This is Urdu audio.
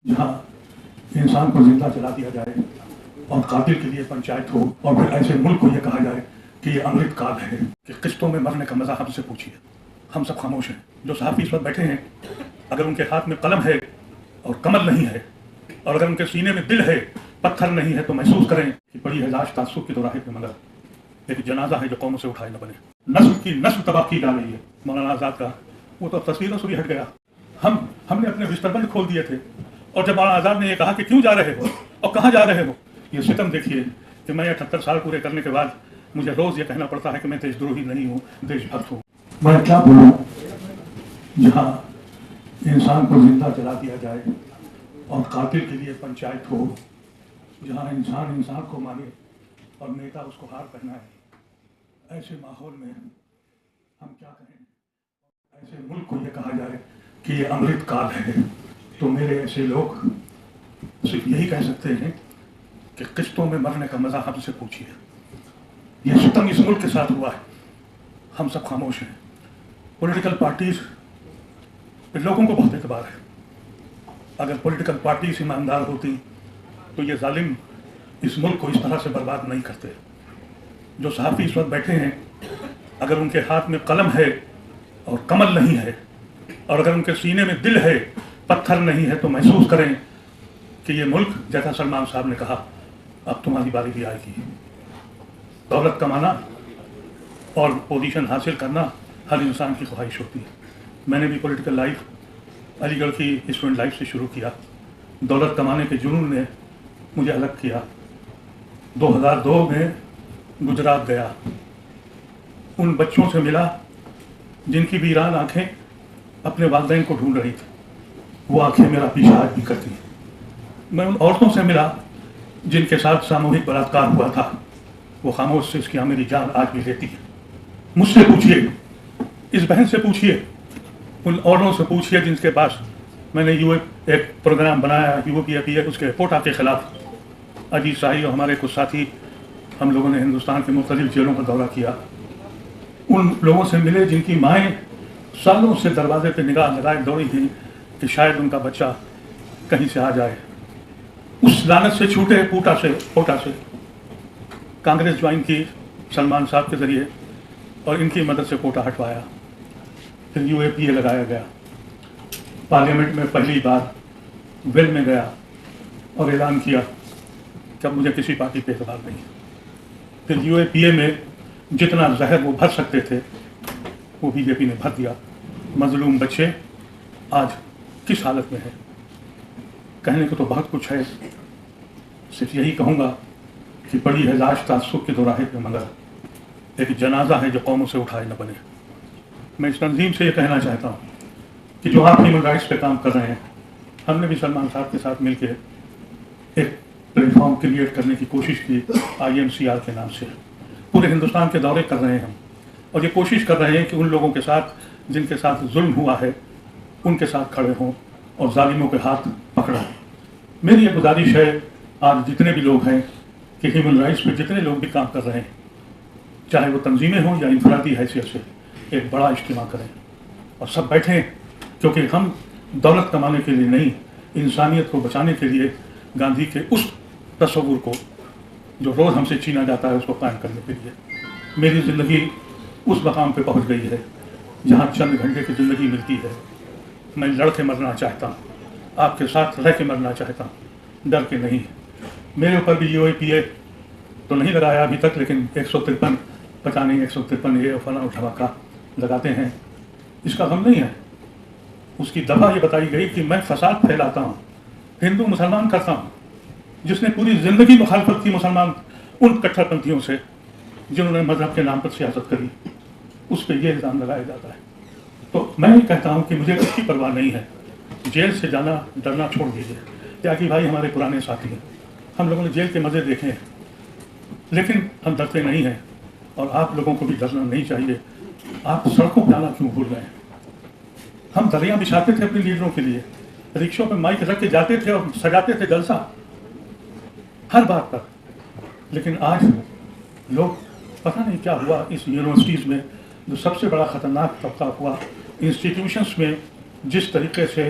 جہاں انسان کو زندہ جلا دیا جائے اور قاتل کے لیے پنچایت ہو اور پھر ایسے ملک کو یہ کہا جائے کہ یہ امرت کال ہے کہ قسطوں میں مرنے کا مزہ ہم سے پوچھیے. ہم سب خاموش ہیں. جو صحافی اس وقت بیٹھے ہیں اگر ان کے ہاتھ میں قلم ہے اور کمل نہیں ہے اور اگر ان کے سینے میں دل ہے پتھر نہیں ہے تو محسوس کریں کہ پڑی ہے لاش تعصب کے دوراہے پہ مگر ایک جنازہ ہے جو قوموں سے اٹھائے نہ بنے. نسل کی نسل تباہ کی جا رہی ہے. مولانا آزاد کا وہ تو تصویروں سے بھی ہٹ گیا. ہم نے اپنے بستر بند کھول دیے تھے اور جب مولانا آزاد نے یہ کہا کہ کیوں جا رہے ہو اور کہاں جا رہے ہو, یہ ستم دیکھیے کہ میں 78 سال پورے کرنے کے بعد مجھے روز یہ کہنا پڑتا ہے کہ میں دیش دروہی نہیں ہوں, دیش بھکت ہوں. میں کیا بولوں جہاں انسان کو زندہ جلا دیا جائے اور قاتل کے لیے پنچایت ہو, جہاں انسان انسان کو مانے اور نیتا اس کو ہار پہنائے. ایسے ماحول میں ہم کیا کہیں, ایسے ملک کو یہ کہا جائے کہ یہ امرت کال ہے تو میرے ایسے لوگ صرف یہی کہہ سکتے ہیں کہ قسطوں میں مرنے کا مزہ ہم سے پوچھیے. یہ ستم اس ملک کے ساتھ ہوا ہے. ہم سب خاموش ہیں. پولیٹیکل پارٹیز پہ لوگوں کو بہت اعتبار ہے. اگر پولیٹیکل پارٹیز ایماندار ہوتی تو یہ ظالم اس ملک کو اس طرح سے برباد نہیں کرتے. جو صحافی اس وقت بیٹھے ہیں اگر ان کے ہاتھ میں قلم ہے اور کمل نہیں ہے اور اگر ان کے سینے میں دل ہے پتھر نہیں ہے تو محسوس کریں کہ یہ ملک جیسا سلمان صاحب نے کہا اب تمہاری باری بھی آئے گی. دولت کمانا اور پوزیشن حاصل کرنا ہر انسان کی خواہش ہوتی ہے. میں نے بھی پولیٹیکل لائف علی گڑھ کی اسٹوڈنٹ لائف سے شروع کیا. دولت کمانے کے جنون نے مجھے الگ کیا. 2002 میں گجرات گیا. ان بچوں سے ملا جن کی ویران آنکھیں اپنے والدین کو ڈھونڈ رہی تھیں. وہ آنکھیں میرا پیچھے آج بھی کرتی ہیں. میں ان عورتوں سے ملا جن کے ساتھ ساموہک بلاತ್ಕಾರ ہوا تھا. وہ خاموش سے اس کی میری جان آج بھی لیتی ہے. مجھ سے پوچھیے, اس بہن سے پوچھیے, ان عورتوں سے پوچھیے جن کے پاس میں نے ایک پروگرام بنایا UPA اس کے کوٹا کے خلاف. عجیز شاہی اور ہمارے کچھ ساتھی ہم لوگوں نے ہندوستان کے مختلف جیلوں کا دورہ کیا. ان لوگوں سے ملے جن کی مائیں سالوں سے دروازے پہ نگاہ لگائے دوڑی تھیں کہ شاید ان کا بچہ کہیں سے آ جائے. اس لعنت سے چھوٹے کوٹا سے کانگریس جوائن کی سلمان صاحب کے ذریعے اور ان کی مدد سے کوٹا ہٹوایا. پھر UAPA لگایا گیا. پارلیمنٹ میں پہلی بار ویل میں گیا اور اعلان کیا کہ اب مجھے کسی پارٹی پہ اعتبار نہیں. پھر UAPA میں جتنا زہر وہ بھر سکتے تھے وہ BJP نے بھر دیا. مظلوم بچے آج کس حالت میں ہیں کہنے کو تو بہت کچھ ہے. صرف یہی کہوں گا کہ پڑی ہے لاش تعصب کے دوراہے پہ مگر ایک جنازہ ہے جو قوموں سے اٹھائے نہ بنے. میں اس تنظیم سے یہ کہنا چاہتا ہوں کہ جو آپ ہیومن رائٹس پہ کام کر رہے ہیں, ہم نے بھی سلمان صاحب کے ساتھ مل کے ایک پلیٹ فارم کریٹ کرنے کی کوشش کی IMCR کے نام سے. پورے ہندوستان کے دورے کر رہے ہیں ہم اور یہ کوشش کر رہے ہیں کہ ان لوگوں کے ساتھ جن کے ساتھ ظلم ہوا ہے ان کے ساتھ کھڑے ہوں اور ظالموں کے ہاتھ پکڑیں. میری یہ گزارش ہے آج جتنے بھی لوگ ہیں کہ ہیومن رائٹس پہ جتنے لوگ بھی کام کر رہے ہیں چاہے وہ تنظیمیں ہوں یا انفرادی حیثیت سے ایک بڑا اجتماع کریں اور سب بیٹھیں, کیونکہ ہم دولت کمانے کے لیے نہیں, انسانیت کو بچانے کے لیے گاندھی کے اس تصور کو جو روز ہم سے چھینا جاتا ہے اس کو قائم کرنے کے لیے. میری زندگی اس مقام پہ پہنچ گئی ہے جہاں چند گھنٹے کی زندگی ملتی ہے. میں لڑ کے مرنا چاہتا ہوں, آپ کے ساتھ رہ کے مرنا چاہتا ہوں, ڈر کے نہیں. میرے اوپر بھی UAPA تو نہیں لگایا ابھی تک, لیکن 153 پتہ نہیں 153 یہ فلاں دھماکہ لگاتے ہیں. اس کا غم نہیں ہے. اس کی دفعہ یہ بتائی گئی کہ میں فساد پھیلاتا ہوں, ہندو مسلمان کرتا ہوں. جس نے پوری زندگی مخالفت کی مسلمان ان کٹر پنتھیوں سے جنہوں نے مذہب کے نام پر سیاست کری, اس پہ یہ الزام لگایا جاتا ہے. تو میں یہ کہتا ہوں کہ مجھے اس کی پرواہ نہیں ہے. جیل سے جانا ڈرنا چھوڑ دیجیے. تیاگی بھائی ہمارے پرانے ساتھی ہیں, ہم لوگوں نے جیل کے مزے دیکھے ہیں, لیکن ہم ڈرتے نہیں ہیں اور آپ لوگوں کو بھی ڈرنا نہیں چاہیے. آپ سڑکوں پہ آنا کیوں بھول گئے ہیں؟ ہم دریا بچھاتے تھے اپنے لیڈروں کے لیے, رکشوں پہ مائک رکھ کے جاتے تھے اور سجاتے تھے جلسہ ہر بات پر. لیکن آج لوگ پتہ نہیں کیا ہوا اس یونیورسٹیز میں جو سب سے بڑا خطرناک طبقہ ہوا, انسٹیٹیوشنس میں جس طریقے سے